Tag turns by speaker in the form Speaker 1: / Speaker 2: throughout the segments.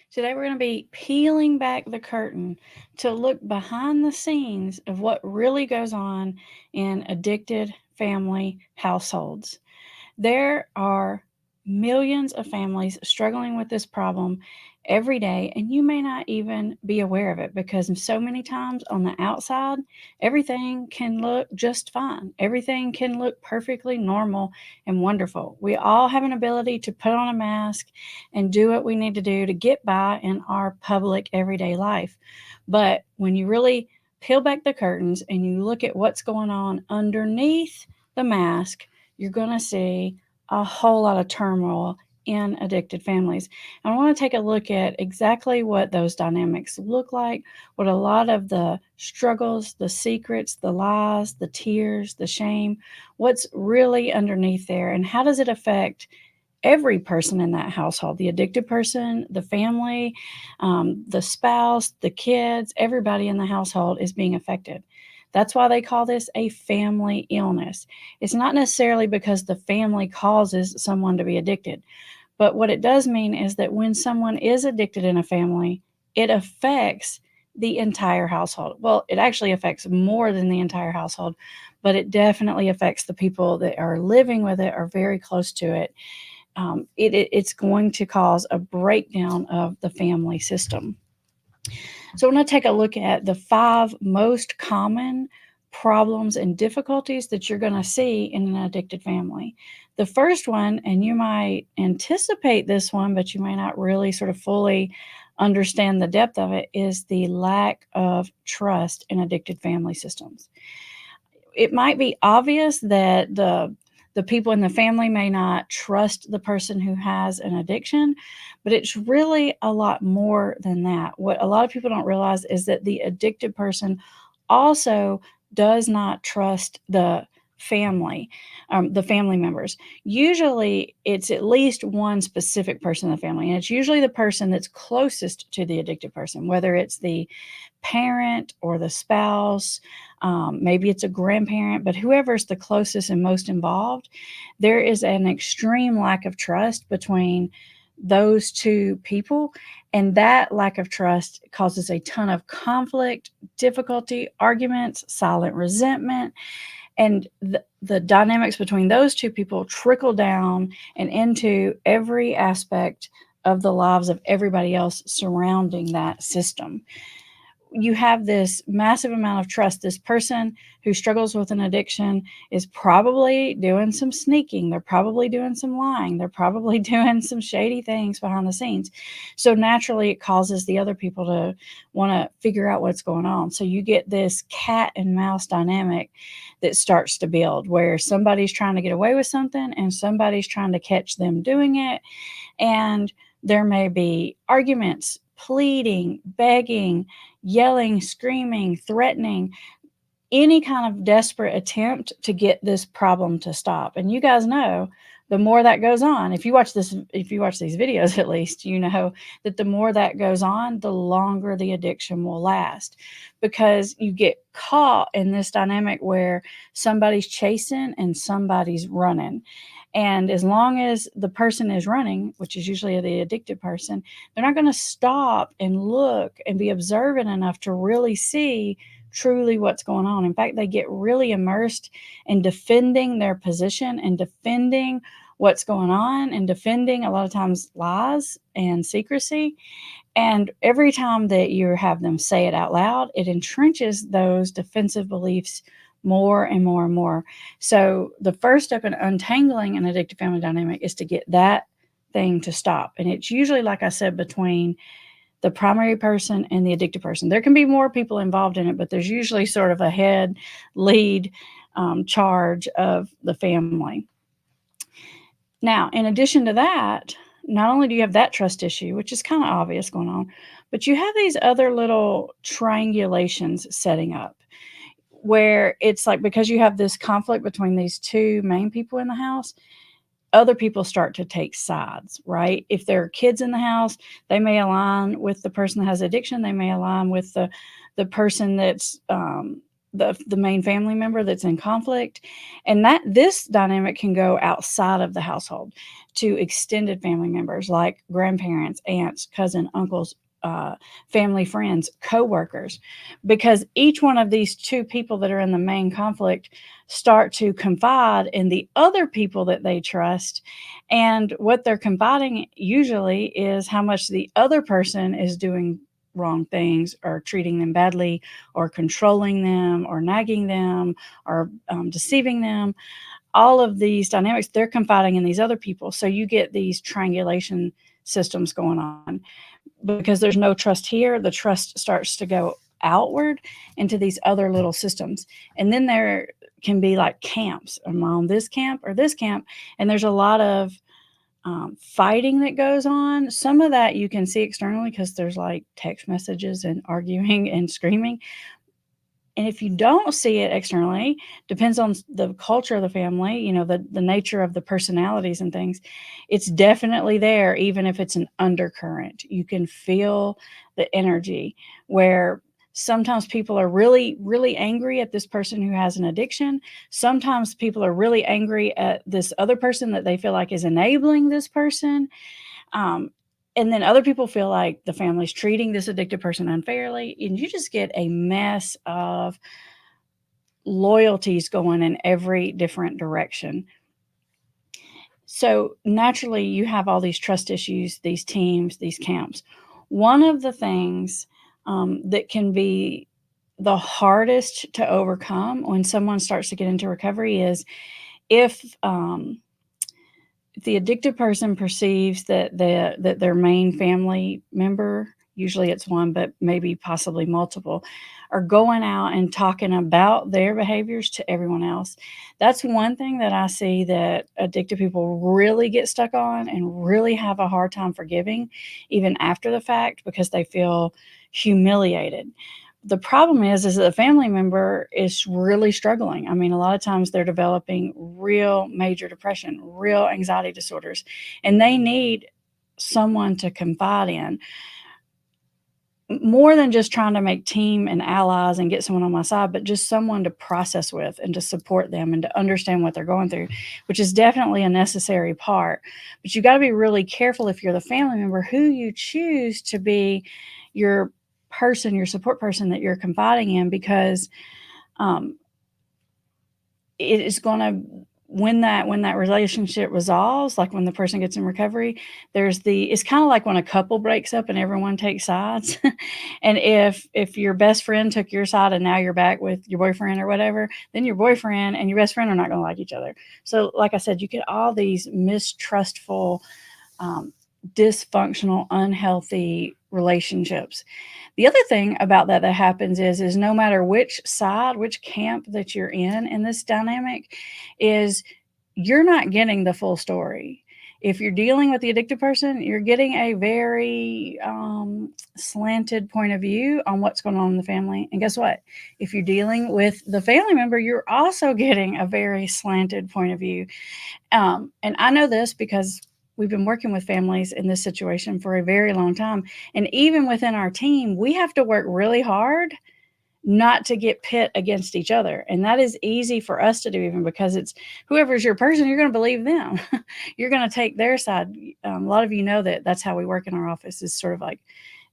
Speaker 1: Today, we're going to be peeling back the curtain to look behind the scenes of what really goes on in addicted family households. There are millions of families struggling with this problem every day, and you may not even be aware of it because so many times on the outside, everything can look just fine. Everything can look perfectly normal and wonderful. We all have an ability to put on a mask and do what we need to do to get by in our public everyday life. But when you really peel back the curtains and you look at what's going on underneath the mask, you're going to see a whole lot of turmoil in addicted families. And I want to take a look at exactly what those dynamics look like, what a lot of the struggles, the secrets, the lies, the tears, the shame, what's really underneath there, and how does it affect every person in that household, the addicted person, the family, the spouse, the kids, everybody in the household is being affected. That's why they call this a family illness. It's not necessarily because the family causes someone to be addicted, but what it does mean is that when someone is addicted in a family, it affects the entire household. Well, it actually affects more than the entire household, but it definitely affects the people that are living with it or very close to it. It's going to cause a breakdown of the family system. So, I want to take a look at the 5 most common problems and difficulties that you're going to see in an addicted family. The first one, and you might anticipate this one, but you may not really sort of fully understand the depth of it, is the lack of trust in addicted family systems. It might be obvious that the people in the family may not trust the person who has an addiction, but it's really a lot more than that. What a lot of people don't realize is that the addicted person also does not trust the family members. Usually, it's at least one specific person in the family, and it's usually the person that's closest to the addicted person, whether it's the parent or the spouse, maybe it's a grandparent, but whoever's the closest and most involved, there is an extreme lack of trust between those two people. And that lack of trust causes a ton of conflict, difficulty, arguments, silent resentment. And the dynamics between those two people trickle down and into every aspect of the lives of everybody else surrounding that system. You have this massive amount of trust. This person who struggles with an addiction is probably doing some sneaking. They're probably doing some lying. They're probably doing some shady things behind the scenes. So naturally, it causes the other people to want to figure out what's going on. So you get this cat and mouse dynamic that starts to build where somebody's trying to get away with something and somebody's trying to catch them doing it. And there may be arguments, pleading, begging, yelling, screaming, threatening, any kind of desperate attempt to get this problem to stop. And you guys know the more that goes on, if you watch these videos at least, you know that the more that goes on, the longer the addiction will last because you get caught in this dynamic where somebody's chasing and somebody's running. And as long as the person is running, which is usually the addicted person, they're not going to stop and look and be observant enough to really see truly what's going on. In fact, they get really immersed in defending their position and defending what's going on and defending a lot of times lies and secrecy. And every time that you have them say it out loud, it entrenches those defensive beliefs more and more and more. So the first step in untangling an addictive family dynamic is to get that thing to stop. And it's usually, like I said, between the primary person and the addicted person. There can be more people involved in it, but there's usually sort of a head lead charge of the family. Now, in addition to that, not only do you have that trust issue, which is kind of obvious going on, but you have these other little triangulations setting up where it's like because you have this conflict between these two main people in the house, other people start to take sides, right? If there are kids in the house, they may align with the person that has addiction. They may align with the person the main family member that's in conflict, and that this dynamic can go outside of the household to extended family members like grandparents, aunts, cousin, uncles, family, friends, coworkers, because each one of these two people that are in the main conflict start to confide in the other people that they trust, and what they're confiding usually is how much the other person is doing wrong things or treating them badly or controlling them or nagging them or deceiving them. All of these dynamics, they're confiding in these other people. So you get these triangulation systems going on because there's no trust here. The trust starts to go outward into these other little systems. And then there can be like camps. Am I on this camp or this camp? And there's a lot of fighting that goes on. Some of that you can see externally because there's like text messages and arguing and screaming. And if you don't see it externally, depends on the culture of the family, the nature of the personalities and things. It's definitely there, even if it's an undercurrent. You can feel the energy where sometimes people are really, really angry at this person who has an addiction. Sometimes people are really angry at this other person that they feel like is enabling this person. Um, and then other people feel like the family's treating this addicted person unfairly. And you just get a mess of loyalties going in every different direction. So naturally, you have all these trust issues, these teams, these camps. One of the things that can be the hardest to overcome when someone starts to get into recovery is if the addicted person perceives that their main family member, usually it's one, but maybe possibly multiple, are going out and talking about their behaviors to everyone else. That's one thing that I see that addicted people really get stuck on and really have a hard time forgiving, even after the fact, because they feel humiliated. The problem is that the family member is really struggling. I mean, a lot of times they're developing real major depression, real anxiety disorders, and they need someone to confide in more than just trying to make team and allies and get someone on my side, but just someone to process with and to support them and to understand what they're going through, which is definitely a necessary part. But you got to be really careful if you're the family member who you choose to be your person, your support person that you're confiding in, because um, it is going to, when that relationship resolves, like when the person gets in recovery, it's kind of like when a couple breaks up and everyone takes sides. And if your best friend took your side and now you're back with your boyfriend or whatever, then your boyfriend and your best friend are not going to like each other. So like I said, you get all these mistrustful, um, dysfunctional, unhealthy relationships. The other thing about that happens is no matter which side, which camp that you're in this dynamic, is you're not getting the full story. If you're dealing with the addicted person, you're getting a very slanted point of view on what's going on in the family. And guess what? If you're dealing with the family member, you're also getting a very slanted point of view. And I know this because we've been working with families in this situation for a very long time. And even within our team, we have to work really hard not to get pit against each other. And that is easy for us to do, even because it's whoever's your person, you're going to believe them. You're going to take their side. A lot of you know that that's how we work in our office, is sort of like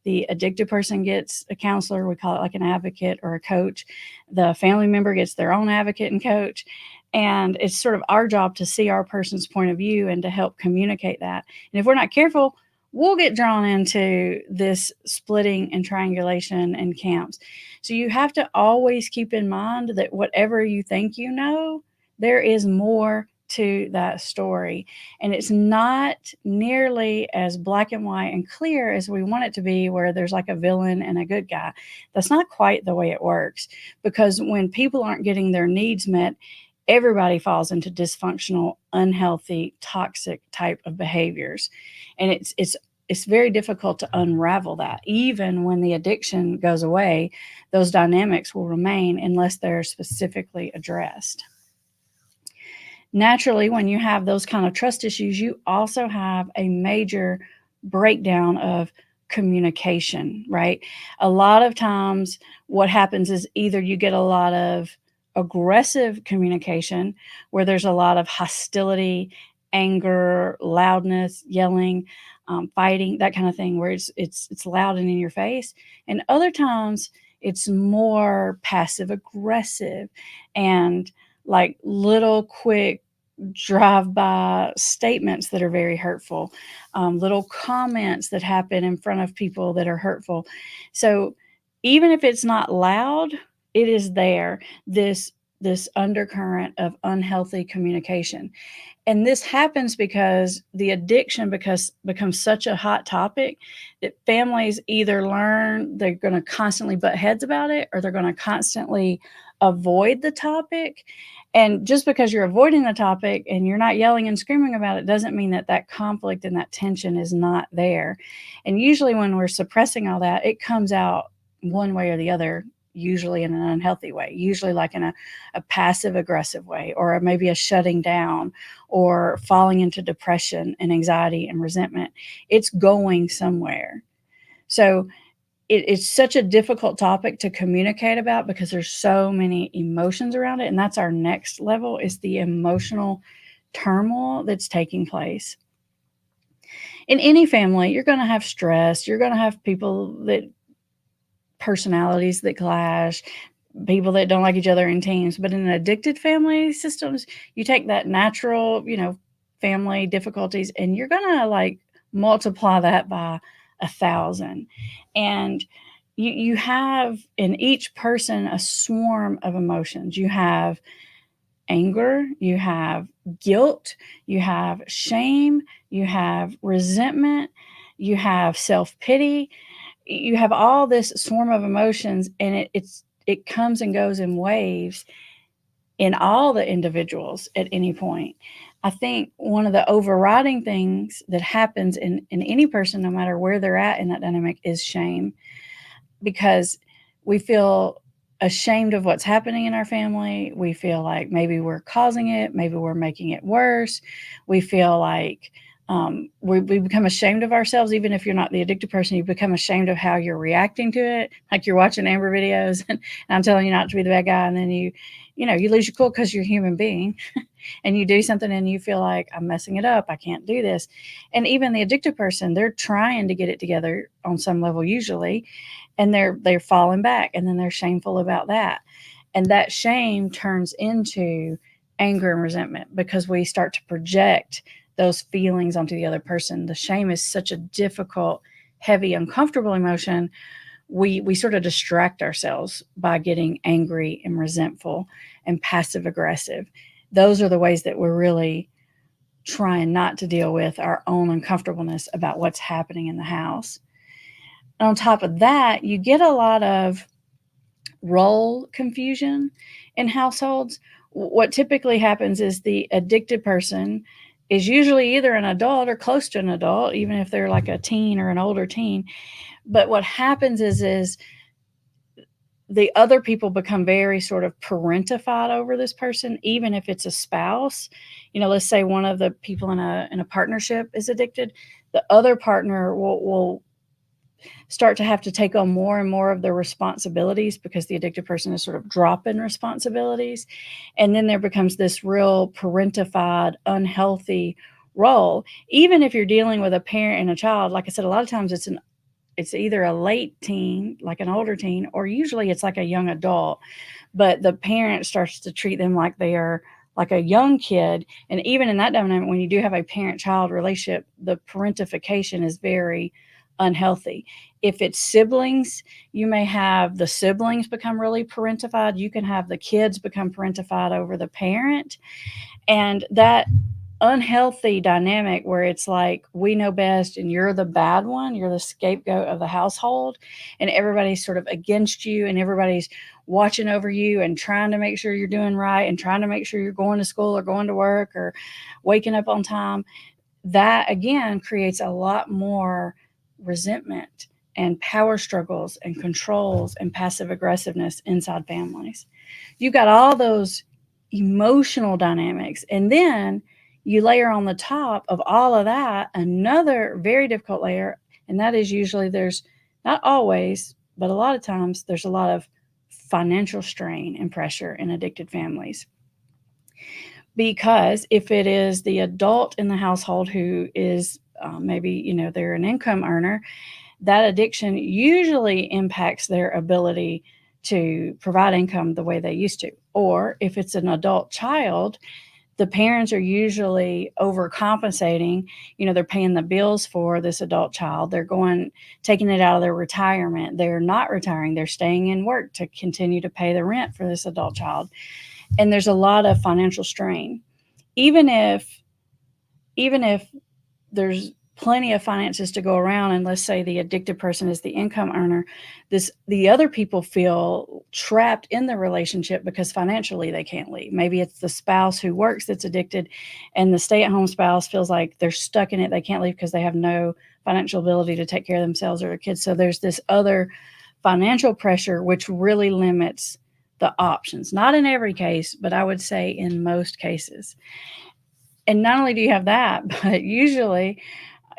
Speaker 1: the addicted person gets a counselor. We call it like an advocate or a coach. The family member gets their own advocate and coach. And it's sort of our job to see our person's point of view and to help communicate that. And if we're not careful, we'll get drawn into this splitting and triangulation and camps. So you have to always keep in mind that whatever you think you know, there is more to that story. And it's not nearly as black and white and clear as we want it to be, where there's like a villain and a good guy. That's not quite the way it works, because when people aren't getting their needs met, everybody falls into dysfunctional, unhealthy, toxic type of behaviors. And it's very difficult to unravel that. Even when the addiction goes away, those dynamics will remain unless they're specifically addressed. Naturally, when you have those kind of trust issues, you also have a major breakdown of communication, right? A lot of times, what happens is either you get a lot of aggressive communication where there's a lot of hostility, anger, loudness, yelling, fighting, that kind of thing, where it's loud and in your face. And other times, it's more passive aggressive and like little quick drive-by statements that are very hurtful, little comments that happen in front of people that are hurtful. So even if it's not loud, it is there. This undercurrent of unhealthy communication. And this happens because the addiction becomes such a hot topic that families either learn they're going to constantly butt heads about it, or they're going to constantly avoid the topic. And just because you're avoiding the topic and you're not yelling and screaming about it doesn't mean that that conflict and that tension is not there. And usually when we're suppressing all that, it comes out one way or the other, usually in an unhealthy way, usually like in a passive aggressive way, or maybe a shutting down, or falling into depression and anxiety and resentment. It's going somewhere. So it's such a difficult topic to communicate about because there's so many emotions around it. And that's our next level, is the emotional turmoil that's taking place. In any family, you're going to have stress. You're going to have people that personalities that clash, people that don't like each other in teams. But in addicted family systems, you take that natural, family difficulties, and you're gonna like multiply that by 1,000. And you have in each person a swarm of emotions. You have anger, you have guilt, you have shame, you have resentment, you have self-pity, you have all this swarm of emotions, and it comes and goes in waves in all the individuals at any point. I think one of the overriding things that happens in any person, no matter where they're at in that dynamic, is shame, because we feel ashamed of what's happening in our family. We feel like maybe we're causing it, maybe we're making it worse. We feel like we become ashamed of ourselves. Even if you're not the addicted person, you become ashamed of how you're reacting to it. Like you're watching Amber videos and I'm telling you not to be the bad guy, and then you lose your cool because you're a human being and you do something and you feel like, I'm messing it up, I can't do this. And even the addicted person, they're trying to get it together on some level usually, and they're falling back, and then they're shameful about that. And that shame turns into anger and resentment because we start to project those feelings onto the other person. The shame is such a difficult, heavy, uncomfortable emotion. We sort of distract ourselves by getting angry and resentful and passive aggressive. Those are the ways that we're really trying not to deal with our own uncomfortableness about what's happening in the house. And on top of that, you get a lot of role confusion in households. What typically happens is the addicted person is usually either an adult or close to an adult, even if they're like a teen or an older teen. But what happens is the other people become very sort of parentified over this person, even if it's a spouse. Let's say one of the people in a partnership is addicted. The other partner will start to have to take on more and more of the responsibilities because the addicted person is sort of dropping responsibilities. And then there becomes this real parentified, unhealthy role. Even if you're dealing with a parent and a child, like I said, a lot of times it's either a late teen, like an older teen, or usually it's like a young adult. But the parent starts to treat them like they are like a young kid. And even in that dynamic, when you do have a parent-child relationship, the parentification is very unhealthy. If it's siblings, you may have the siblings become really parentified. You can have the kids become parentified over the parent. And that unhealthy dynamic where it's like, we know best and you're the bad one, you're the scapegoat of the household, and everybody's sort of against you, and everybody's watching over you and trying to make sure you're doing right and trying to make sure you're going to school or going to work or waking up on time. That again creates a lot more resentment and power struggles and controls and passive aggressiveness inside families. You've got all those emotional dynamics, and then you layer on the top of all of that another very difficult layer, And that is usually there's not always, but a lot of times there's a lot of financial strain and pressure in addicted families. Because if it is the adult in the household who is maybe, they're an income earner, that addiction usually impacts their ability to provide income the way they used to. Or if it's an adult child, the parents are usually overcompensating. They're paying the bills for this adult child. They're taking it out of their retirement. They're not retiring. They're staying in work to continue to pay the rent for this adult child. And there's a lot of financial strain. Even if there's plenty of finances to go around, and let's say the addicted person is the income earner, the other people feel trapped in the relationship because financially they can't leave. Maybe it's the spouse who works that's addicted, and the stay-at-home spouse feels like they're stuck in it. They can't leave because they have no financial ability to take care of themselves or their kids. So there's this other financial pressure which really limits the options. Not in every case, but I would say in most cases. And not only do you have that, but usually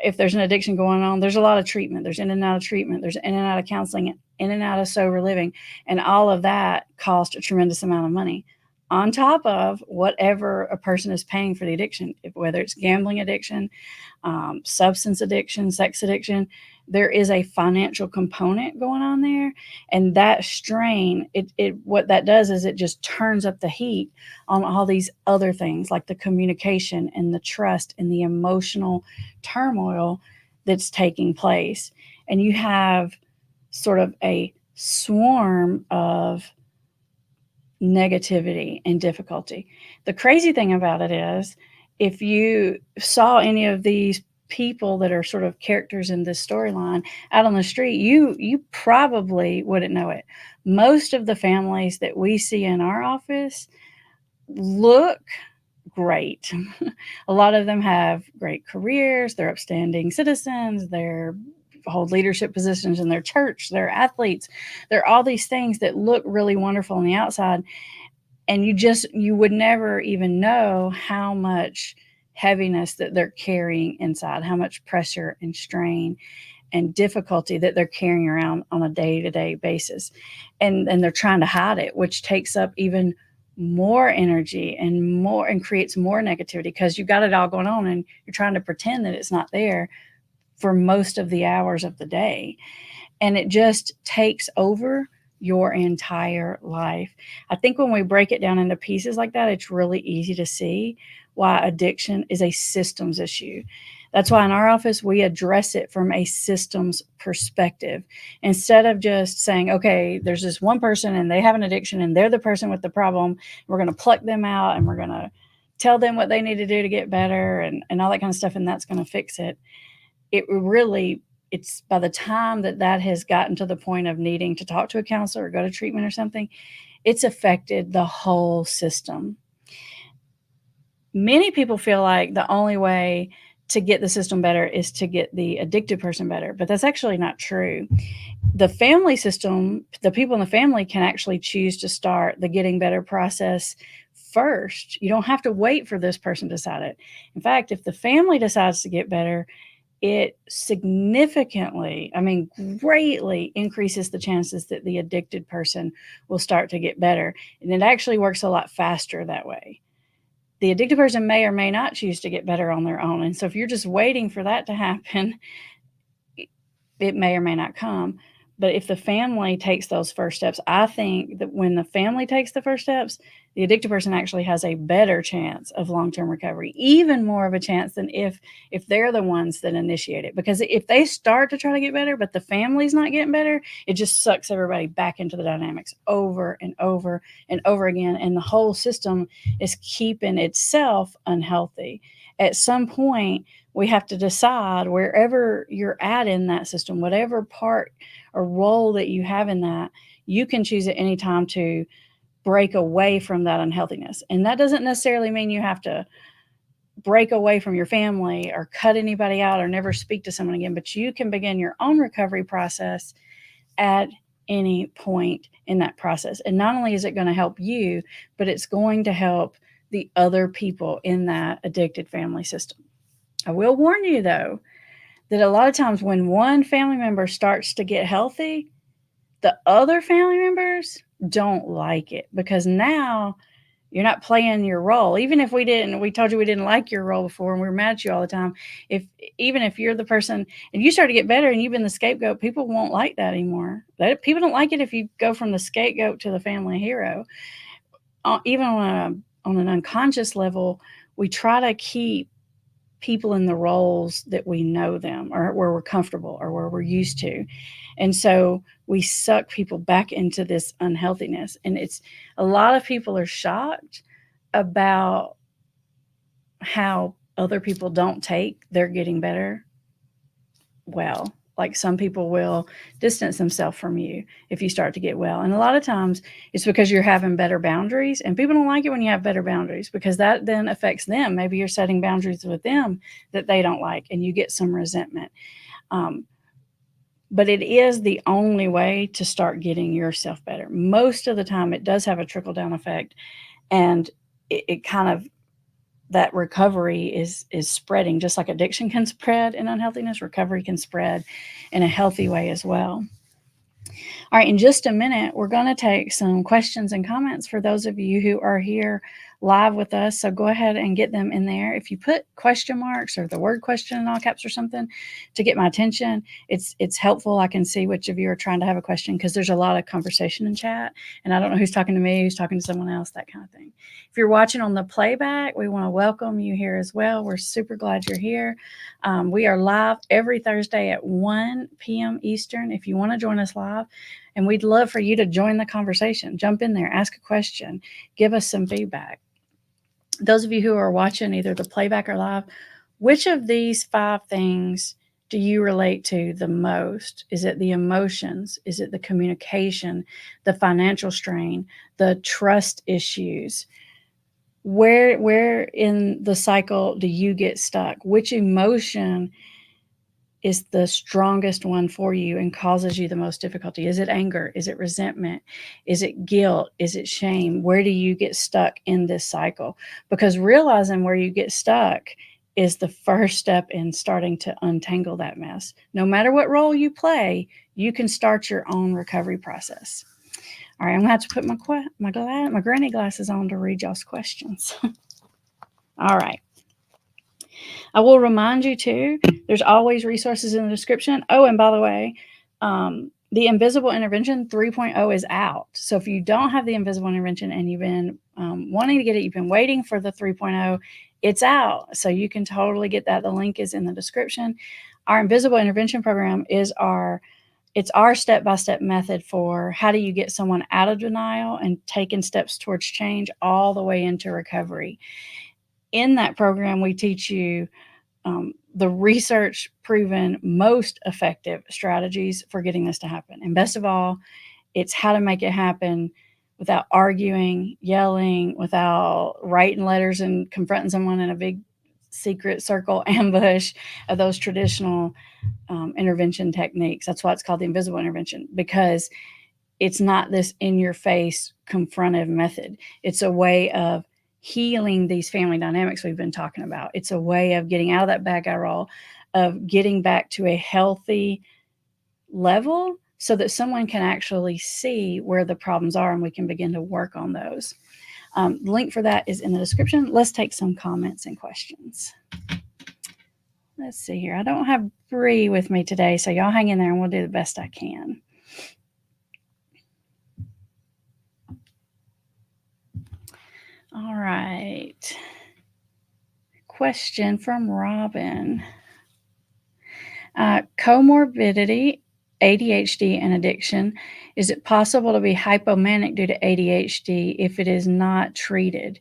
Speaker 1: if there's an addiction going on, there's a lot of treatment. There's in and out of treatment. There's in and out of counseling, in and out of sober living. And all of that costs a tremendous amount of money on top of whatever a person is paying for the addiction, whether it's gambling addiction, substance addiction, sex addiction. There is a financial component going on there. And that strain, what that does is it just turns up the heat on all these other things, like the communication and the trust and the emotional turmoil that's taking place. And you have sort of a swarm of negativity and difficulty. The crazy thing about it is, if you saw any of these people that are sort of characters in this storyline out on the street, you probably wouldn't know it. Most of the families that we see in our office look great. A lot of them have great careers, they're upstanding citizens, they're hold leadership positions in their church, they're athletes, they're all these things that look really wonderful on the outside. And you would never even know how much heaviness that they're carrying inside, how much pressure and strain and difficulty that they're carrying around on a day-to-day basis. And they're trying to hide it, which takes up even more energy and creates more negativity, because you've got it all going on and you're trying to pretend that it's not there for most of the hours of the day. And it just takes over your entire life. I think when we break it down into pieces like that, it's really easy to see why addiction is a systems issue. That's why in our office, we address it from a systems perspective. Instead of just saying, okay, there's this one person and they have an addiction and they're the person with the problem, we're going to pluck them out and we're going to tell them what they need to do to get better and all that kind of stuff, and that's going to fix it. It's by the time that has gotten to the point of needing to talk to a counselor or go to treatment or something, it's affected the whole system. Many people feel like the only way to get the system better is to get the addicted person better, but that's actually not true. The family system, the people in the family can actually choose to start the getting better process first. You don't have to wait for this person to decide it. In fact, if the family decides to get better, it significantly, greatly increases the chances that the addicted person will start to get better. And it actually works a lot faster that way. The addicted person may or may not choose to get better on their own. And so if you're just waiting for that to happen, it may or may not come. But if the family takes those first steps, I think that when the family takes the first steps, the addicted person actually has a better chance of long-term recovery, even more of a chance than if they're the ones that initiate it. Because if they start to try to get better, but the family's not getting better, it just sucks everybody back into the dynamics over and over and over again. And the whole system is keeping itself unhealthy. At some point, we have to decide, wherever you're at in that system, whatever part or role that you have in that, you can choose at any time to break away from that unhealthiness. And that doesn't necessarily mean you have to break away from your family or cut anybody out or never speak to someone again, but you can begin your own recovery process at any point in that process. And not only is it going to help you, but it's going to help the other people in that addicted family system. I will warn you, though, that a lot of times when one family member starts to get healthy, the other family members don't like it because now you're not playing your role. Even if we told you we didn't like your role before and we were mad at you all the time. If even if you're the person and you start to get better and you've been the scapegoat, people won't like that anymore. People don't like it if you go from the scapegoat to the family hero. Even on an unconscious level, we try to keep people in the roles that we know them or where we're comfortable or where we're used to. And so we suck people back into this unhealthiness. And it's a lot of people are shocked about how other people don't take their getting better well. Like some people will distance themselves from you if you start to get well. And a lot of times it's because you're having better boundaries, and people don't like it when you have better boundaries because that then affects them. Maybe you're setting boundaries with them that they don't like, and you get some resentment. Um, but it is the only way to start getting yourself better. Most of the time, it does have a trickle down effect, and it kind of that recovery is spreading just like addiction can spread in unhealthiness. Recovery can spread in a healthy way as well. All right, in just a minute, we're going to take some questions and comments for those of you who are here live with us. So go ahead and get them in there. If you put question marks or the word question in all caps or something to get my attention, it's helpful. I can see which of you are trying to have a question because there's a lot of conversation in chat, and I don't know who's talking to me, who's talking to someone else, that kind of thing. If you're watching on the playback, we want to welcome you here as well. We're super glad you're here. We are live every Thursday at 1 p.m. Eastern. If you want to join us live, and we'd love for you to join the conversation, jump in there, ask a question, give us some feedback. Those of you who are watching either the playback or live, which of these 5 things do you relate to the most? Is it the emotions? Is it the communication, the financial strain, the trust issues? Where in the cycle do you get stuck? Which emotion is the strongest one for you and causes you the most difficulty? Is it anger? Is it resentment? Is it guilt? Is it shame? Where do you get stuck in this cycle? Because realizing where you get stuck is the first step in starting to untangle that mess. No matter what role you play, you can start your own recovery process. All right, I'm gonna have to put my granny glasses on to read y'all's questions. All right. I will remind you too, there's always resources in the description. Oh, and by the way, the Invisible Intervention 3.0 is out. So if you don't have the Invisible Intervention and you've been wanting to get it, you've been waiting for the 3.0, it's out. So you can totally get that. The link is in the description. Our Invisible Intervention program is our step-by-step method for how do you get someone out of denial and taking steps towards change all the way into recovery. In that program, we teach you the research proven most effective strategies for getting this to happen. And best of all, it's how to make it happen without arguing, yelling, without writing letters and confronting someone in a big secret circle ambush of those traditional intervention techniques. That's why it's called the invisible intervention, because it's not this in your face confrontive method. It's a way of healing these family dynamics we've been talking about. It's a way of getting out of that bad guy role, of getting back to a healthy level so that someone can actually see where the problems are and we can begin to work on those. The link for that is in the description. Let's take some comments and questions. Let's see here. I don't have Bree with me today, so y'all hang in there and we'll do the best I can. All right. Question from Robin. Comorbidity, ADHD, and addiction. Is it possible to be hypomanic due to ADHD if it is not treated?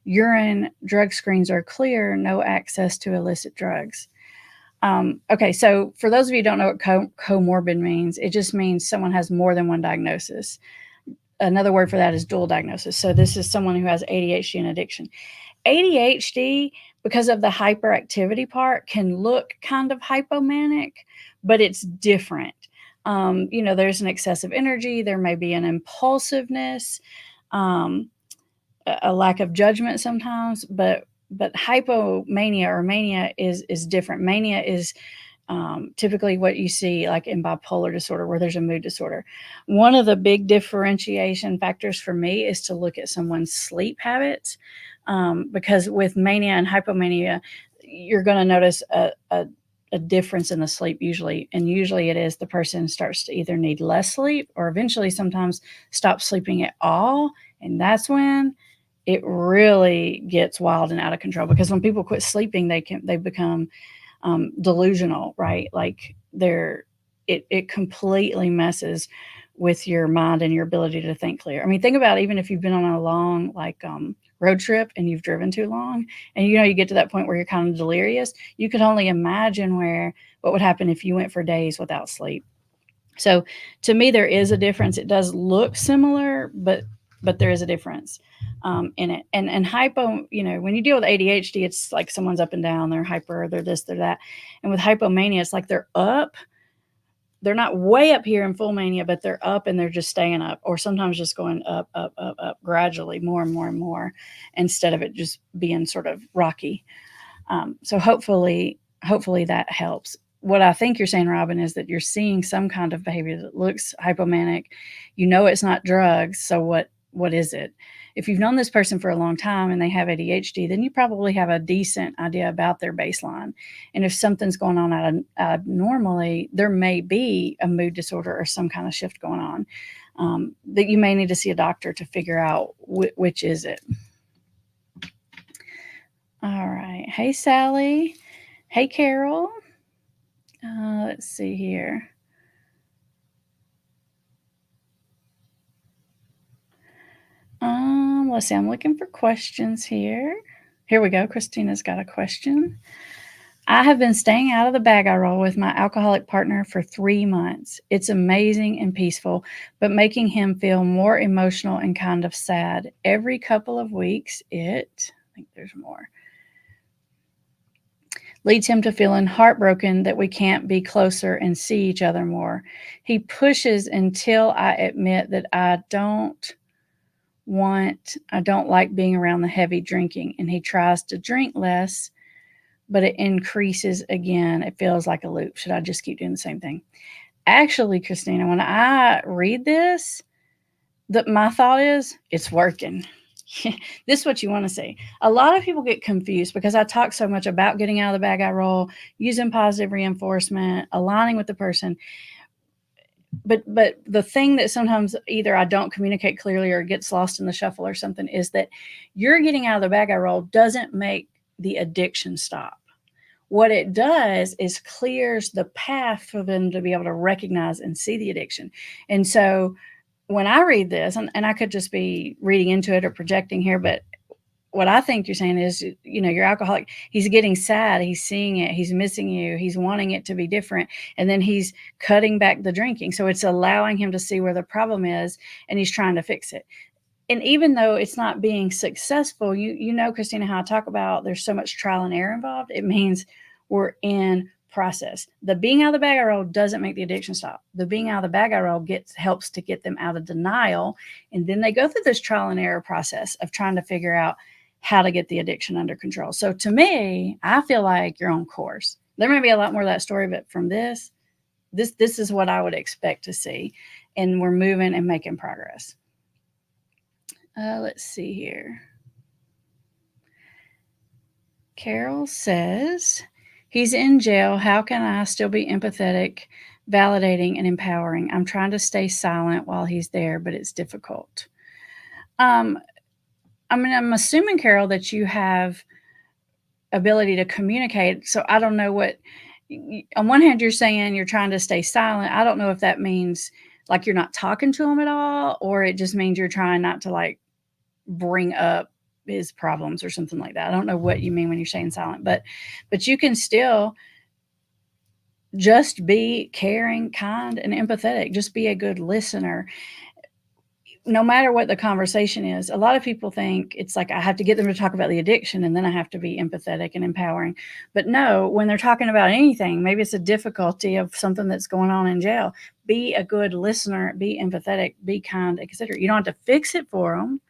Speaker 1: Urine drug screens are clear, no access to illicit drugs. Okay, so for those of you who don't know what comorbid means, it just means someone has more than one diagnosis. Another word for that is dual diagnosis. So this is someone who has ADHD and addiction. ADHD, because of the hyperactivity part, can look kind of hypomanic, but it's different. There's an excessive energy. There may be an impulsiveness, a lack of judgment sometimes, but hypomania or mania is different. Mania is typically what you see like in bipolar disorder where there's a mood disorder. One of the big differentiation factors for me is to look at someone's sleep habits, because with mania and hypomania, you're going to notice a difference in the sleep usually. And usually it is the person starts to either need less sleep or eventually sometimes stop sleeping at all. And that's when it really gets wild and out of control, because when people quit sleeping, they become delusional, right? Like it completely messes with your mind and your ability to think clear. I mean, think about even if you've been on a long road trip and you've driven too long, and you get to that point where you're kind of delirious. You could only imagine what would happen if you went for days without sleep. So to me, there is a difference. It does look similar, but there is a difference in it. And hypo, when you deal with ADHD, it's like someone's up and down, they're hyper, they're this, they're that. And with hypomania, it's like they're up. They're not way up here in full mania, but they're up and they're just staying up, or sometimes just going up, up, up, up, gradually, more and more and more, instead of it just being sort of rocky. So hopefully that helps. What I think you're saying, Robin, is that you're seeing some kind of behavior that looks hypomanic. It's not drugs. So what is it? If you've known this person for a long time and they have ADHD, then you probably have a decent idea about their baseline. And if something's going on abnormally, there may be a mood disorder or some kind of shift going on, that you may need to see a doctor to figure out which is it. All right. Hey, Sally. Hey, Carol. Let's see here. Let's see. I'm looking for questions here. Here we go. Christina's got a question. I have been staying out of the bag I roll with my alcoholic partner for 3 months. It's amazing and peaceful, but making him feel more emotional and kind of sad. Every couple of weeks, I think there's more, leads him to feeling heartbroken that we can't be closer and see each other more. He pushes until I admit that I don't like being around the heavy drinking, and he tries to drink less, but it increases again. It feels like a loop. Should I just keep doing the same thing? Actually, Christina, when I read this, my thought is it's working. This is what you want to see. A lot of people get confused because I talk so much about getting out of the bag I roll, using positive reinforcement, aligning with the person. But the thing that sometimes either I don't communicate clearly or gets lost in the shuffle or something is that you're getting out of the bag I roll doesn't make the addiction stop. What it does is clears the path for them to be able to recognize and see the addiction. And so when I read this, and I could just be reading into it or projecting here, but what I think you're saying is, you're alcoholic. He's getting sad. He's seeing it. He's missing you. He's wanting it to be different. And then he's cutting back the drinking. So it's allowing him to see where the problem is, and he's trying to fix it. And even though it's not being successful, Christina, how I talk about there's so much trial and error involved. It means we're in process. The being out of the bag I roll doesn't make the addiction stop. The being out of the bag I roll helps to get them out of denial. And then they go through this trial and error process of trying to figure out how to get the addiction under control. So to me, I feel like you're on course. There may be a lot more of that story, but from this is what I would expect to see. And we're moving and making progress. Let's see here. Carol says, he's in jail. How can I still be empathetic, validating, and empowering? I'm trying to stay silent while he's there, but it's difficult. I'm assuming, Carol, that you have ability to communicate. So I don't know what, on one hand, you're saying you're trying to stay silent. I don't know if that means like you're not talking to him at all, or it just means you're trying not to like bring up his problems or something like that. I don't know what you mean when you're saying silent, but you can still just be caring, kind, and empathetic. Just be a good listener. No matter what the conversation is, a lot of people think it's like I have to get them to talk about the addiction and then I have to be empathetic and empowering. But no, when they're talking about anything, maybe it's a difficulty of something that's going on in jail, be a good listener, be empathetic, be kind, etc. You don't have to fix it for them,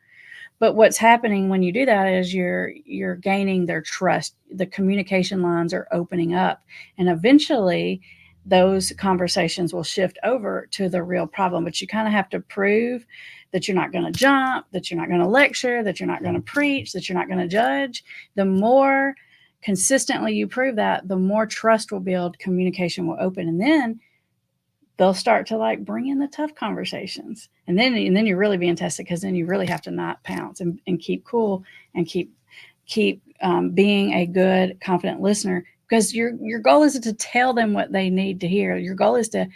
Speaker 1: But what's happening when you do that is you're gaining their trust. The communication lines are opening up, and eventually those conversations will shift over to the real problem. But you kind of have to prove that you're not going to jump, that you're not going to lecture, that you're not going to preach, that you're not going to judge. The more consistently you prove that, the more trust will build, communication will open, and then they'll start to like bring in the tough conversations. And then you're really being tested, because then you really have to not pounce and keep cool and keep being a good, confident listener, because your goal is to tell them what they need to hear. Your goal is to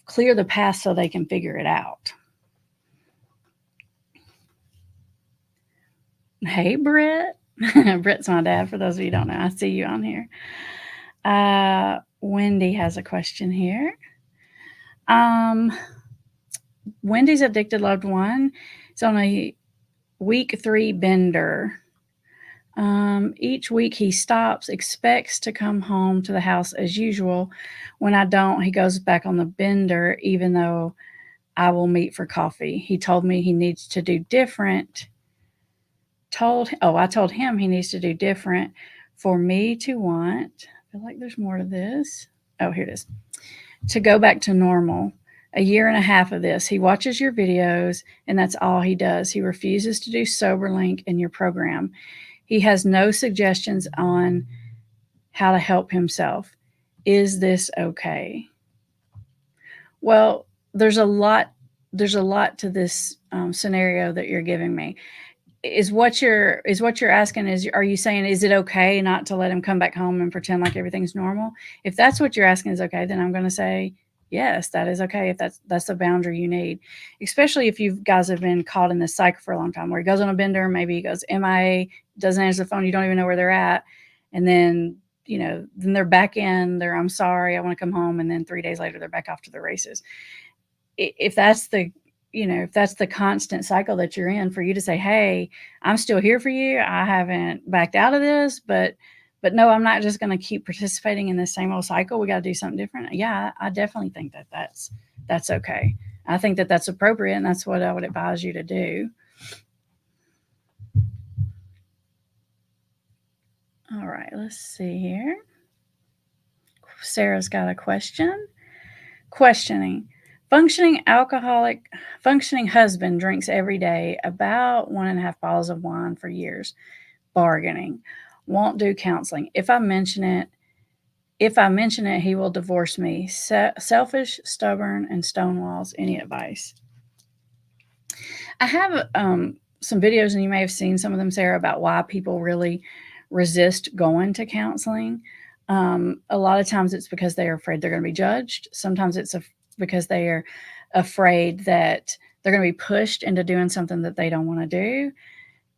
Speaker 1: clear the path so they can figure it out. Hey, Britt. Britt's my dad, for those of you who don't know. I see you on here. Wendy has a question here. Wendy's addicted loved one is on a week 3 bender. Each week he stops, expects to come home to the house as usual. When I don't, he goes back on the bender, even though I will meet for coffee. He told me he needs to do different. I told him he needs to do different for me to want. I feel like there's more to this. Oh, here it is. To go back to normal. A year and a half of this. He watches your videos, and that's all he does. He refuses to do SoberLink in your program. He has no suggestions on how to help himself. Is this okay? Well, there's a lot to this scenario that you're giving me. Is what you're asking, is, are you saying, is it okay not to let him come back home and pretend like everything's normal? If that's what you're asking is okay, then I'm going to say yes, that is okay. If that's the boundary you need, especially if you guys have been caught in this cycle for a long time, where he goes on a bender, maybe he goes MIA, doesn't answer the phone, you don't even know where they're at, and then then they're back in. I'm sorry, I want to come home, and then 3 days later they're back off to the races. If that's the constant cycle that you're in, for you to say, hey, I'm still here for you, I haven't backed out of this, but no, I'm not just going to keep participating in the same old cycle. We got to do something different. Yeah, I definitely think that's okay. I think that's appropriate, and that's what I would advise you to do. All right, let's see here. Sarah's got a question. Questioning. Functioning husband drinks every day about 1.5 bottles of wine for years. Bargaining. Won't do counseling. If I mention it, he will divorce me. Selfish, stubborn, and stonewalls. Any advice? I have some videos, and you may have seen some of them, Sarah, about why people really resist going to counseling. A lot of times it's because they are afraid they're going to be judged. Sometimes it's because they are afraid that they're going to be pushed into doing something that they don't want to do.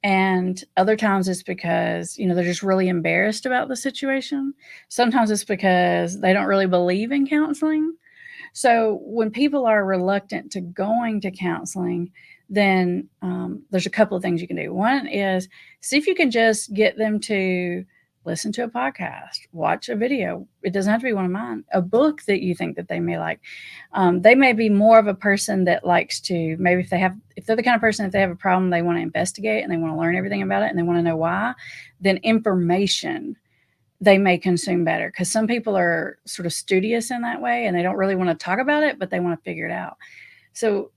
Speaker 1: And other times it's because, they're just really embarrassed about the situation. Sometimes it's because they don't really believe in counseling. So when people are reluctant to going to counseling, then there's a couple of things you can do. One is see if you can just get them to listen to a podcast, watch a video. It doesn't have to be one of mine. A book that you think that they may like. They may be more of a person that likes to, maybe if they're the kind of person, if they have a problem, they want to investigate and they want to learn everything about it and they want to know why, then information they may consume better, because some people are sort of studious in that way and they don't really want to talk about it, but they want to figure it out. So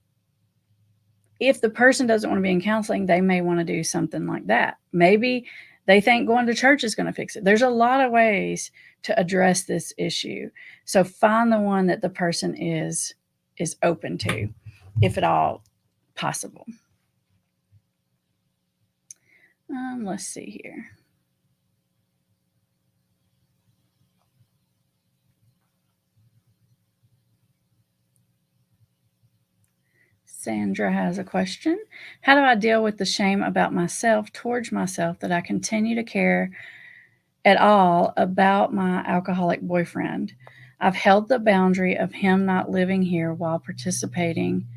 Speaker 1: if the person doesn't want to be in counseling, they may want to do something like that. Maybe they think going to church is going to fix it. There's a lot of ways to address this issue. So find the one that the person is open to, if at all possible. Let's see here. Sandra has a question. How do I deal with the shame about myself, towards myself, that I continue to care at all about my alcoholic boyfriend? I've held the boundary of him not living here while participating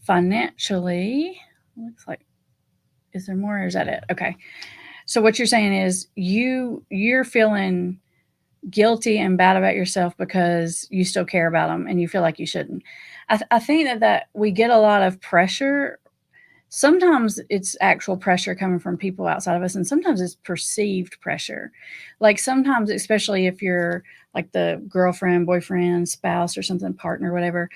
Speaker 1: financially. Looks like, is there more, or is that it? Okay. So what you're saying is you're feeling guilty and bad about yourself because you still care about him and you feel like you shouldn't. I think that we get a lot of pressure Sometimes it's actual pressure coming from people outside of us, and sometimes it's perceived pressure. Like sometimes, especially if you're like the girlfriend, boyfriend, spouse, or something, partner, whatever,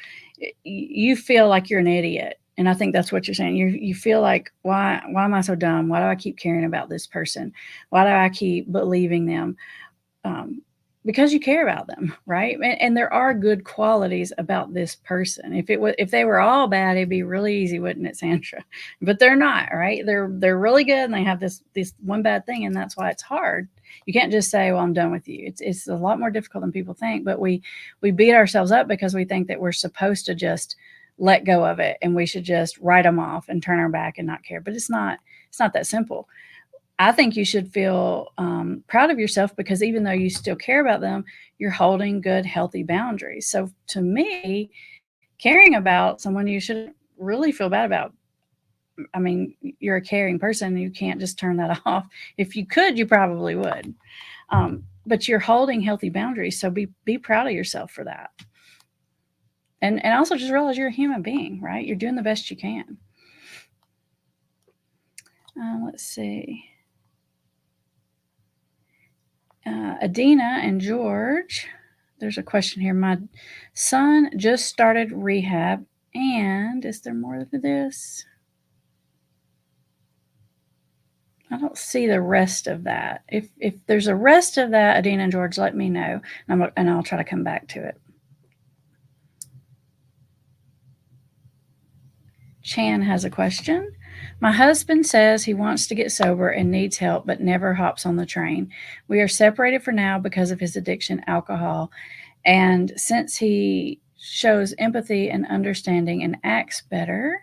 Speaker 1: you feel like you're an idiot. And I think that's what you're saying. You feel like, why am I so dumb? Why do I keep caring about this person? Why do I keep believing them? um, because you care about them, right? And there are good qualities about this person. If they were all bad, it'd be really easy, wouldn't it, Sandra? But they're not, right? They're really good, and they have this one bad thing, and that's why it's hard. You can't just say, "Well, I'm done with you." It's a lot more difficult than people think. But we beat ourselves up because we think that we're supposed to just let go of it, and we should just write them off and turn our back and not care. But it's not. It's not that simple. I think you should feel proud of yourself because even though you still care about them, you're holding good, healthy boundaries. So to me, caring about someone you shouldn't really feel bad about. I mean, you're a caring person. You can't just turn that off. If you could, you probably would. But you're holding healthy boundaries. So be proud of yourself for that. And also just realize you're a human being, right? You're doing the best you can. Let's see. Adina and George, there's a question here. My son just started rehab, and is there more to this? I don't see the rest of that. If there's a rest of that, Adina and George, let me know, and I'll try to come back to it. Chan has a question. My husband says he wants to get sober and needs help, but never hops on the train. We are separated for now because of his addiction, alcohol. And since he shows empathy and understanding and acts better,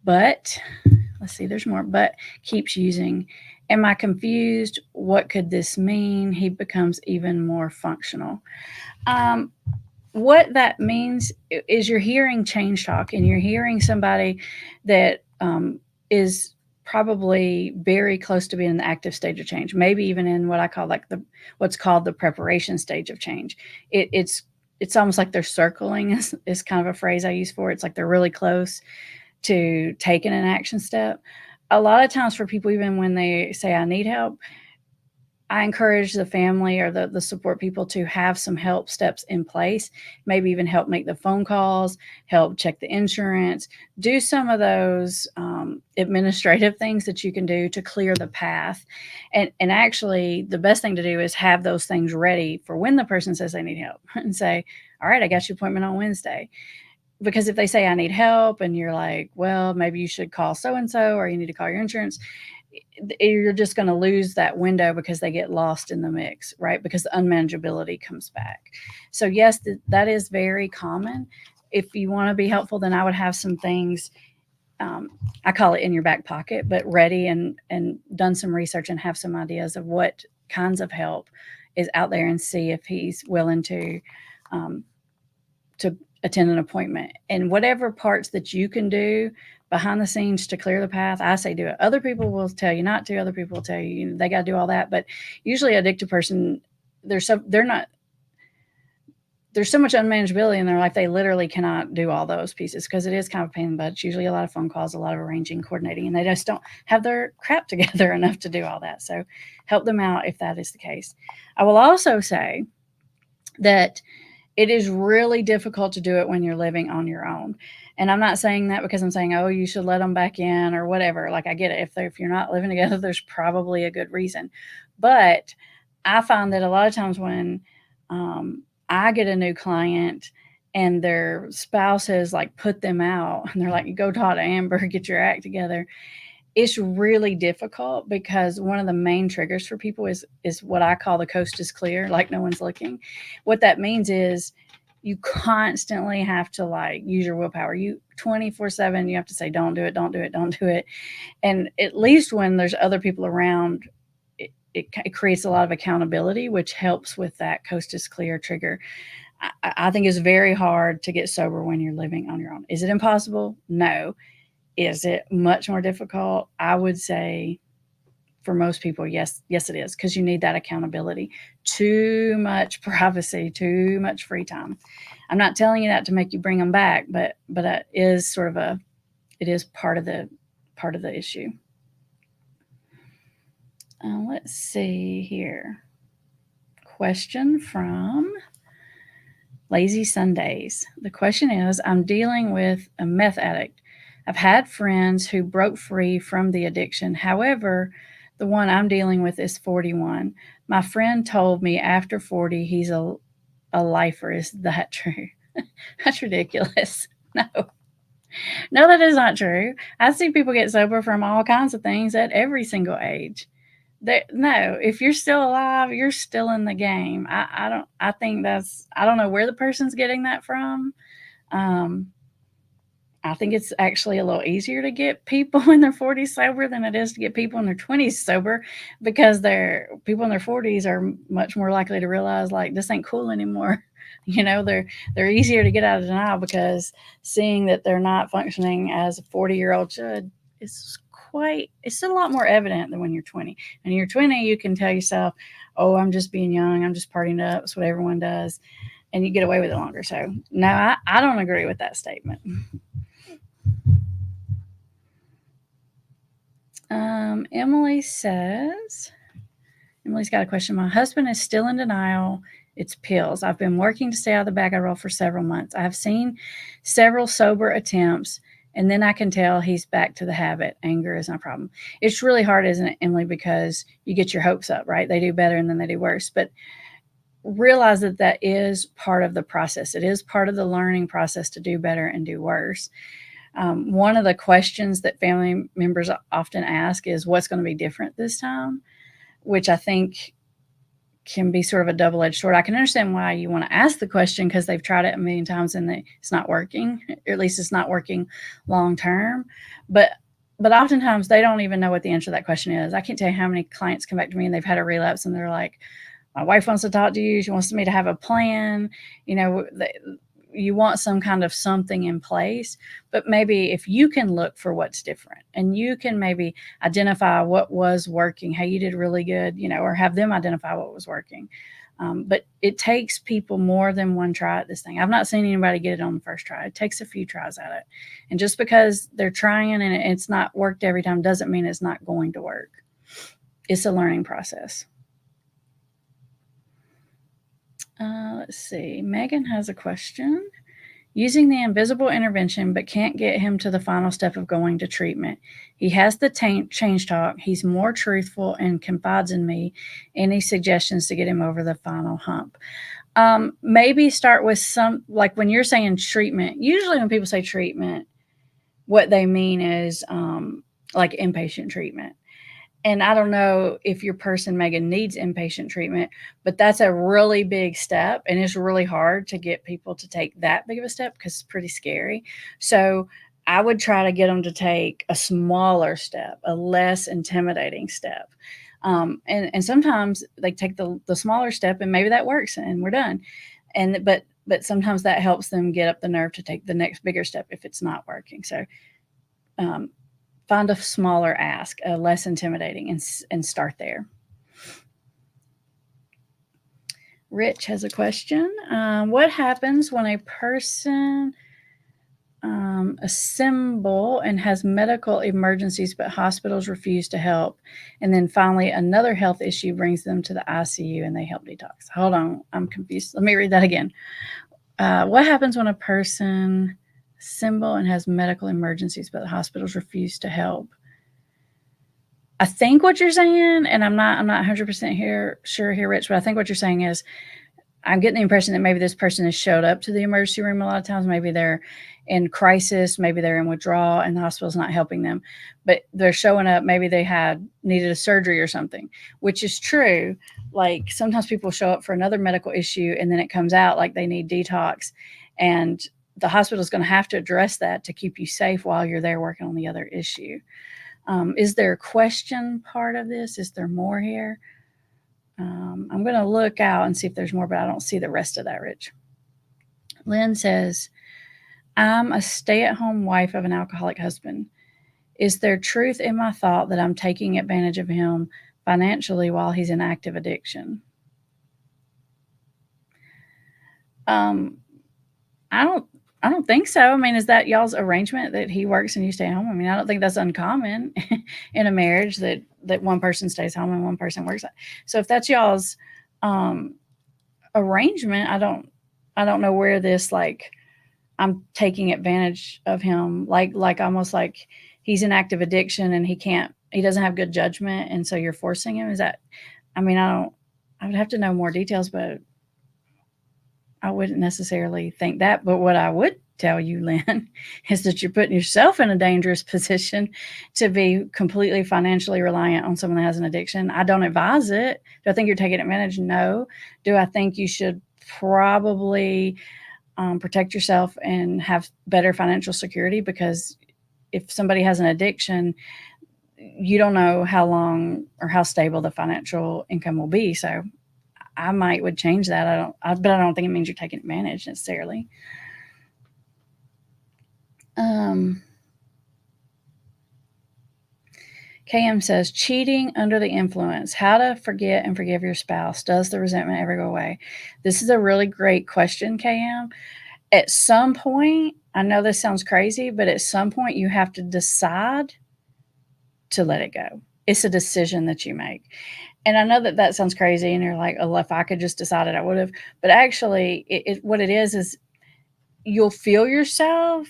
Speaker 1: but let's see, there's more, but keeps using. Am I confused? What could this mean? He becomes even more functional. What that means is you're hearing change talk, and you're hearing somebody that is probably very close to being in the active stage of change, maybe even in what I call like what's called the preparation stage of change. It's almost like they're circling is kind of a phrase I use for it. It's like they're really close to taking an action step. A lot of times for people, even when they say I need help, I encourage the family or the support people to have some help steps in place, maybe even help make the phone calls, help check the insurance, do some of those administrative things that you can do to clear the path. And actually, the best thing to do is have those things ready for when the person says they need help and say, all right, I got your appointment on Wednesday. Because if they say I need help and you're like, well, maybe you should call so and so, or you need to call your insurance, you're just going to lose that window because they get lost in the mix, right? Because the unmanageability comes back. So yes, that is very common. If you want to be helpful, then I would have some things. I call it in your back pocket, but ready and done some research and have some ideas of what kinds of help is out there, and see if he's willing to attend an appointment. And whatever parts that you can do behind the scenes to clear the path, I say do it. Other people will tell you not to. Other people will tell you, they got to do all that. But usually, an addicted person, there's so much unmanageability in their life, they literally cannot do all those pieces because it is kind of a pain in the butt. It's usually a lot of phone calls, a lot of arranging, coordinating, and they just don't have their crap together enough to do all that. So help them out if that is the case. I will also say that it is really difficult to do it when you're living on your own. And I'm not saying that because I'm saying, oh, you should let them back in or whatever. Like, I get it. If you're not living together, there's probably a good reason. But I find that a lot of times when I get a new client and their spouse has like put them out and they're like, go talk to Amber, get your act together. It's really difficult because one of the main triggers for people is what I call the coast is clear, like no one's looking. What that means is you constantly have to like use your willpower. You 24/7, you have to say, don't do it, don't do it, don't do it. And at least when there's other people around, it creates a lot of accountability, which helps with that coast is clear trigger. I think it's very hard to get sober when you're living on your own. Is it impossible? No. Is it much more difficult? I would say for most people, yes, it is, because you need that accountability. Too much privacy, too much free time. I'm not telling you that to make you bring them back, but it is sort of it is part of the issue. Let's see here. Question from Lazy Sundays. The question is, I'm dealing with a meth addict. I've had friends who broke free from the addiction. However, the one I'm dealing with is 41. My friend told me after 40 he's a lifer. Is that true? That's ridiculous. No. No, that is not true. I see people get sober from all kinds of things at every single age. No, if you're still alive, you're still in the game. I don't. I think that's. I don't know where the person's getting that from. Um, I think it's actually a little easier to get people in their 40s sober than it is to get people in their 20s sober, because people in their 40s are much more likely to realize, like, this ain't cool anymore. They're easier to get out of denial, because seeing that they're not functioning as a 40-year-old should is it's a lot more evident than when you're 20. And you're 20, you can tell yourself, oh, I'm just being young, I'm just partying up, it's what everyone does, and you get away with it longer. So no, I don't agree with that statement. Emily's got a question. My husband is still in denial. It's pills. I've been working to stay out of the bag I roll for several months. I have seen several sober attempts, and then I can tell he's back to the habit. Anger is my problem. It's really hard, isn't it, Emily, because you get your hopes up, right? They do better and then they do worse. But realize that is part of the process. It is part of the learning process to do better and do worse. One of the questions that family members often ask is, what's going to be different this time? Which I think can be sort of a double-edged sword. I can understand why you want to ask the question, because they've tried it a million times and it's not working, or at least it's not working long term. But oftentimes they don't even know what the answer to that question is. I can't tell you how many clients come back to me and they've had a relapse and they're like, my wife wants to talk to you. She wants me to have a plan. You want some kind of something in place, but maybe if you can look for what's different and you can maybe identify what was working, how you did really good, or have them identify what was working. But it takes people more than one try at this thing. I've not seen anybody get it on the first try. It takes a few tries at it. And just because they're trying and it's not worked every time doesn't mean it's not going to work. It's a learning process. Let's see. Megan has a question. Using the invisible intervention, but can't get him to the final step of going to treatment. He has the change talk. He's more truthful and confides in me. Any suggestions to get him over the final hump? Maybe start with some, like when you're saying treatment, usually when people say treatment, what they mean is like inpatient treatment. And I don't know if your person, Megan, needs inpatient treatment, but that's a really big step. And it's really hard to get people to take that big of a step because it's pretty scary. So I would try to get them to take a smaller step, a less intimidating step. And sometimes they take the smaller step and maybe that works and we're done. But sometimes that helps them get up the nerve to take the next bigger step if it's not working. So, find a smaller ask, less intimidating, and start there. Rich has a question. What happens when a person assemble and has medical emergencies, but hospitals refuse to help? And then finally, another health issue brings them to the ICU and they help detox. Hold on, I'm confused. Let me read that again. What happens when a person assemble and has medical emergencies, but the hospitals refuse to help? I think what you're saying, and I'm not 100% sure here, Rich, but I think what you're saying is, I'm getting the impression that maybe this person has showed up to the emergency room a lot of times. Maybe they're in crisis, maybe they're in withdrawal, and the hospital's not helping them. But they're showing up. Maybe they needed a surgery or something, which is true. Like sometimes people show up for another medical issue, and then it comes out like they need detox, and the hospital is going to have to address that to keep you safe while you're there working on the other issue. Is there a question part of this? Is there more here? I'm going to look out and see if there's more, but I don't see the rest of that, Rich. Lynn says, I'm a stay-at-home wife of an alcoholic husband. Is there truth in my thought that I'm taking advantage of him financially while he's in active addiction? I I don't think so. I mean, is that y'all's arrangement that he works and you stay home? I mean, I don't think that's uncommon in a marriage that one person stays home and one person works. So if that's y'all's um, arrangement, I don't know where this like I'm taking advantage of him, like almost like he's in active addiction and he doesn't have good judgment, and so you're forcing him. Is that? I mean, I don't. I would have to know more details, but I wouldn't necessarily think that. But what I would tell you, Lynn, is that you're putting yourself in a dangerous position to be completely financially reliant on someone that has an addiction. I don't advise it. Do I think you're taking advantage? No. Do I think you should probably protect yourself and have better financial security? Because if somebody has an addiction, you don't know how long or how stable the financial income will be. So I might would change that. But I don't think it means you're taking advantage necessarily. Um, KM says cheating under the influence. How to forget and forgive your spouse? Does the resentment ever go away? This is a really great question, KM. At some point, I know this sounds crazy, but at some point you have to decide to let it go. It's a decision that you make. And I know that that sounds crazy, and you're like, oh, if I could just decide it, I would have. But actually, what it is you'll feel yourself,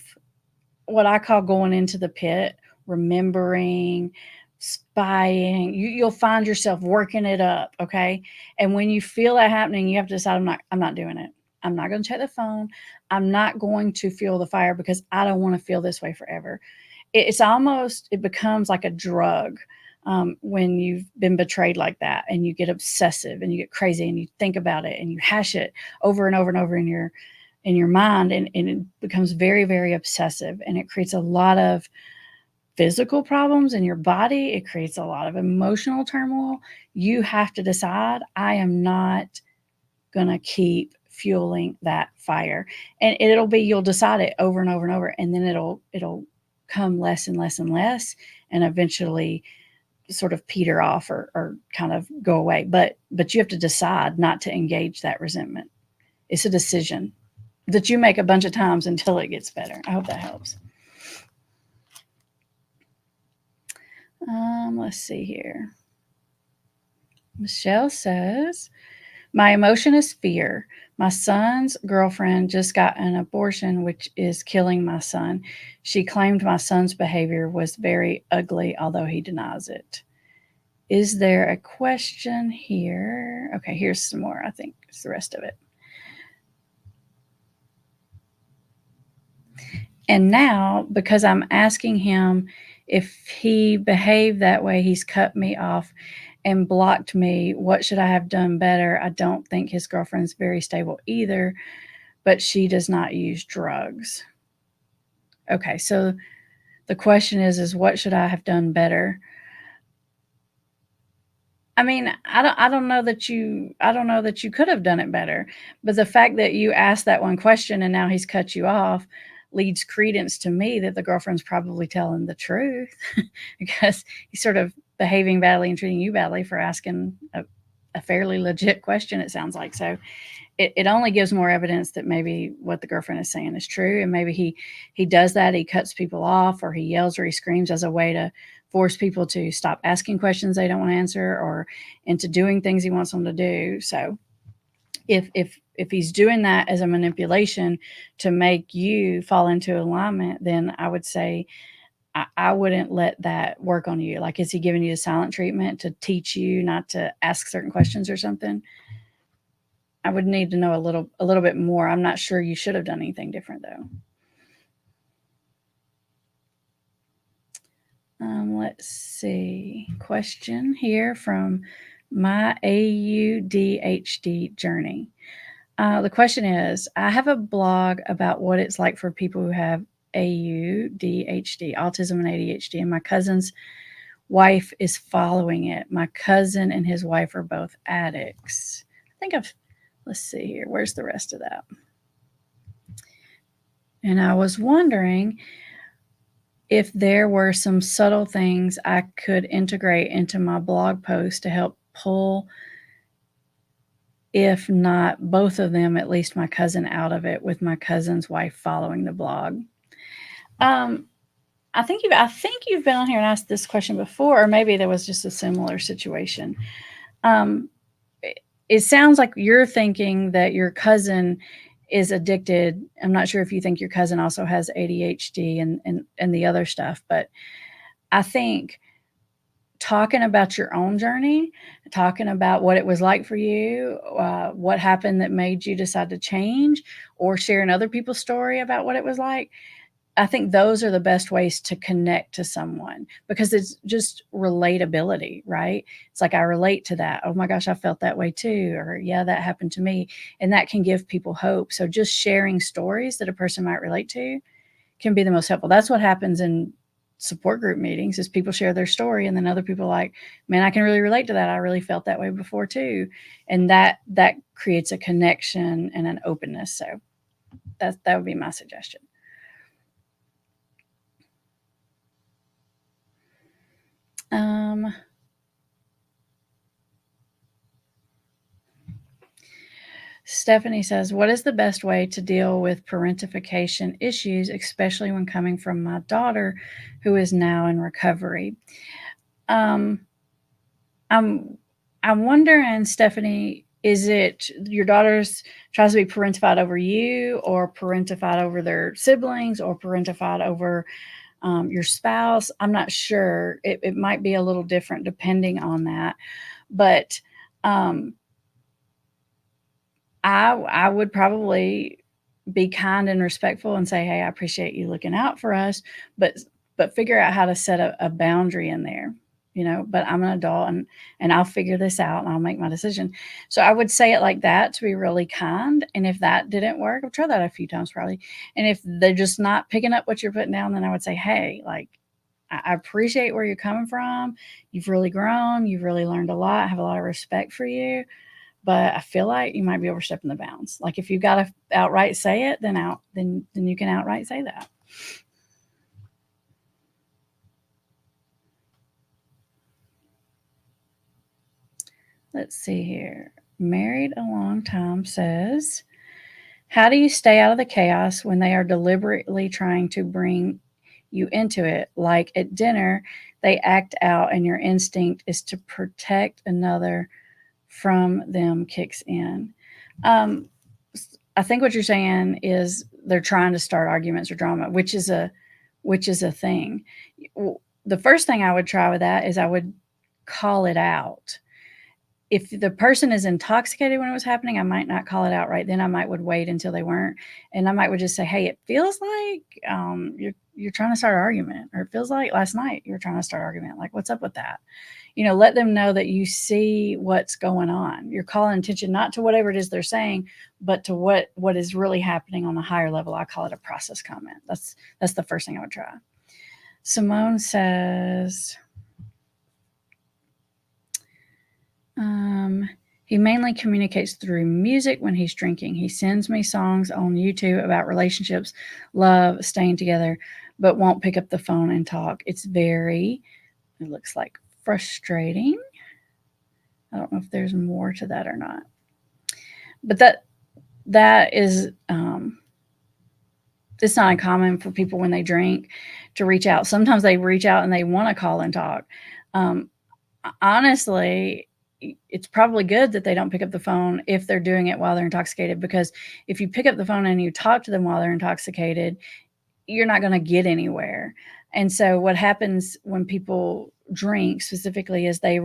Speaker 1: what I call going into the pit, remembering, spying. You'll find yourself working it up, okay? And when you feel that happening, you have to decide, I'm not doing it. I'm not going to check the phone. I'm not going to feel the fire because I don't want to feel this way forever. It becomes like a drug when you've been betrayed like that, and you get obsessive and you get crazy and you think about it and you hash it over and over and over in your mind, and it becomes very, very obsessive, and it creates a lot of physical problems in your body. It creates a lot of emotional turmoil. You have to decide, I am not going to keep fueling that fire. And it'll be, you'll decide it over and over and over, and then it'll come less and less and less, and eventually sort of peter off or kind of go away. But you have to decide not to engage that resentment. It's a decision that you make a bunch of times until it gets better. I hope that helps. Let's see here. Michelle says, my emotion is fear. My son's girlfriend just got an abortion, which is killing my son. She claimed my son's behavior was very ugly, although he denies it. Is there a question here? Okay, here's some more. I think it's the rest of it. And now, because I'm asking him if he behaved that way, he's cut me off and blocked me. What should I have done better? I don't think his girlfriend's very stable either, but she does not use drugs. Okay, so the question is what should I have done better? I mean, I don't know that you could have done it better. But the fact that you asked that one question and now he's cut you off leads credence to me that the girlfriend's probably telling the truth because he's sort of behaving badly and treating you badly for asking a fairly legit question, it sounds like. So it only gives more evidence that maybe what the girlfriend is saying is true, and maybe he does that, he cuts people off, or he yells or he screams as a way to force people to stop asking questions they don't want to answer, or into doing things he wants them to do. So if he's doing that as a manipulation to make you fall into alignment, then I would say I wouldn't let that work on you. Like, is he giving you the silent treatment to teach you not to ask certain questions or something? I would need to know a little bit more. I'm not sure you should have done anything different though. Let's see. Question here from my AUDHD journey. The question is, I have a blog about what it's like for people who have AUDHD, autism and ADHD, and my cousin's wife is following it. My cousin and his wife are both addicts. Let's see here. Where's the rest of that? And I was wondering if there were some subtle things I could integrate into my blog post to help pull if not both of them, at least my cousin out of it, with my cousin's wife following the blog. I think you've been on here and asked this question before, or maybe there was just a similar situation. It sounds like you're thinking that your cousin is addicted. I'm not sure if you think your cousin also has ADHD and the other stuff, but I think talking about your own journey, talking about what it was like for you, what happened that made you decide to change, or sharing other people's story about what it was like, I think those are the best ways to connect to someone, because it's just relatability, right? It's like, I relate to that. Oh my gosh, I felt that way too. Or, yeah, that happened to me. And that can give people hope. So just sharing stories that a person might relate to can be the most helpful. That's what happens in support group meetings, is people share their story, and then other people are like, man, I can really relate to that. I really felt that way before too. And that creates a connection and an openness. So that would be my suggestion. Stephanie says, what is the best way to deal with parentification issues, especially when coming from my daughter, who is now in recovery? I'm wondering, Stephanie, is it your daughter's tries to be parentified over you, or parentified over their siblings, or parentified over your spouse? I'm not sure. It might be a little different depending on that. But I would probably be kind and respectful and say, hey, I appreciate you looking out for us, but figure out how to set a boundary in there, but I'm an adult, and I'll figure this out and I'll make my decision. So I would say it like that to be really kind. And if that didn't work, I've tried that a few times probably. And if they're just not picking up what you're putting down, then I would say, hey, like, I appreciate where you're coming from. You've really grown. You've really learned a lot. I have a lot of respect for you. But I feel like you might be overstepping the bounds. Like, if you've got to outright say it, then you can outright say that. Let's see here. Married a long time says, how do you stay out of the chaos when they are deliberately trying to bring you into it? Like at dinner, they act out and your instinct is to protect another from them kicks in. I think what you're saying is they're trying to start arguments or drama, which is a thing. The first thing I would try with that is I would call it out. If the person is intoxicated when it was happening, I might not call it out right then. I might would wait until they weren't, and I might would just say, "Hey, it feels like you're trying to start an argument, or it feels like last night you were trying to start an argument. Like, what's up with that?" Let them know that you see what's going on. You're calling attention not to whatever it is they're saying, but to what is really happening on a higher level. I call it a process comment. That's the first thing I would try. Simone says, he mainly communicates through music when he's drinking. He sends me songs on YouTube about relationships, love, staying together, but won't pick up the phone and talk. It looks like frustrating. I don't know if there's more to that or not. But that is it's not uncommon for people when they drink to reach out. Sometimes they reach out and they want to call and talk. Honestly, it's probably good that they don't pick up the phone if they're doing it while they're intoxicated, because if you pick up the phone and you talk to them while they're intoxicated, you're not going to get anywhere. And so what happens when people drink specifically is they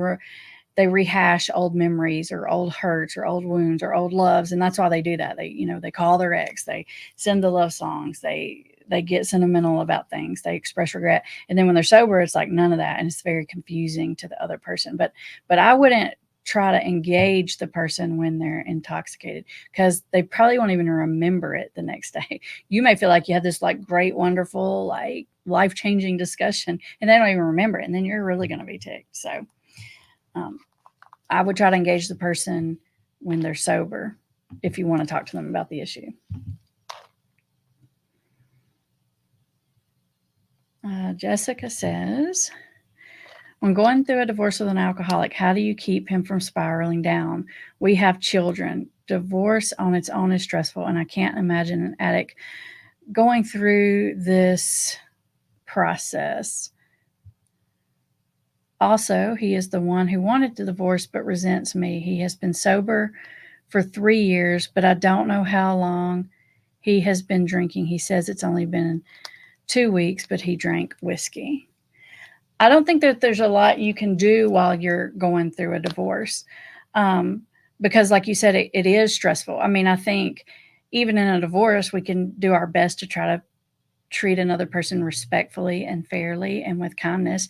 Speaker 1: rehash old memories or old hurts or old wounds or old loves, and that's why they do that. They call their ex, they send the love songs, they get sentimental about things, they express regret, and then when they're sober, it's like none of that, and it's very confusing to the other person. But I wouldn't try to engage the person when they're intoxicated, because they probably won't even remember it the next day. You may feel like you had this like great, wonderful, like life-changing discussion, and they don't even remember it, and then you're really going to be ticked. So I would try to engage the person when they're sober if you want to talk to them about the issue. Jessica says, When going through a divorce with an alcoholic, how do you keep him from spiraling down? We have children. Divorce on its own is stressful, and I can't imagine an addict going through this process. Also, he is the one who wanted the divorce but resents me. He has been sober for 3 years, but I don't know how long he has been drinking. He says it's only been 2 weeks, but he drank whiskey. I don't think that there's a lot you can do while you're going through a divorce, because, like you said, it is stressful. I mean, I think even in a divorce, we can do our best to try to treat another person respectfully and fairly and with kindness.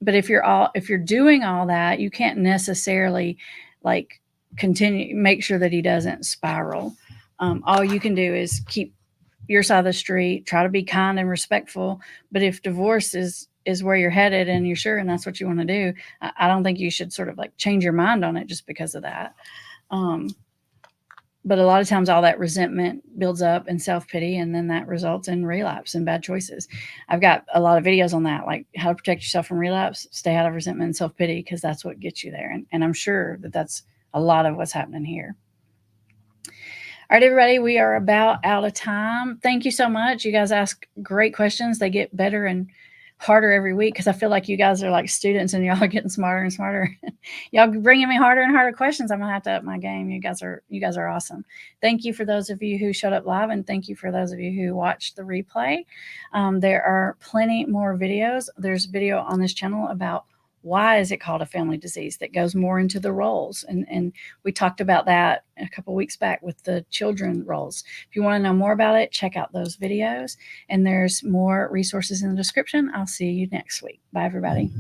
Speaker 1: But if you're doing all that, you can't necessarily like continue make sure that he doesn't spiral. All you can do is keep your side of the street, try to be kind and respectful. But if divorce is where you're headed and you're sure and that's what you want to do, I don't think you should sort of like change your mind on it just because of that. But a lot of times all that resentment builds up and self-pity, and then that results in relapse and bad choices. I've got a lot of videos on that, like how to protect yourself from relapse, stay out of resentment and self-pity, because that's what gets you there. And I'm sure that that's a lot of what's happening here. All right, everybody, we are about out of time. Thank you so much. You guys ask great questions. They get better and harder every week because I feel like you guys are like students and y'all are getting smarter and smarter. Y'all bringing me harder and harder questions. I'm gonna have to up my game. You guys are awesome. Thank you for those of you who showed up live, and thank you for those of you who watched the replay. There are plenty more videos. There's a video on this channel about why is it called a family disease that goes more into the roles. And we talked about that a couple weeks back with the children roles. If you want to know more about it, check out those videos. And there's more resources in the description. I'll see you next week. Bye, everybody.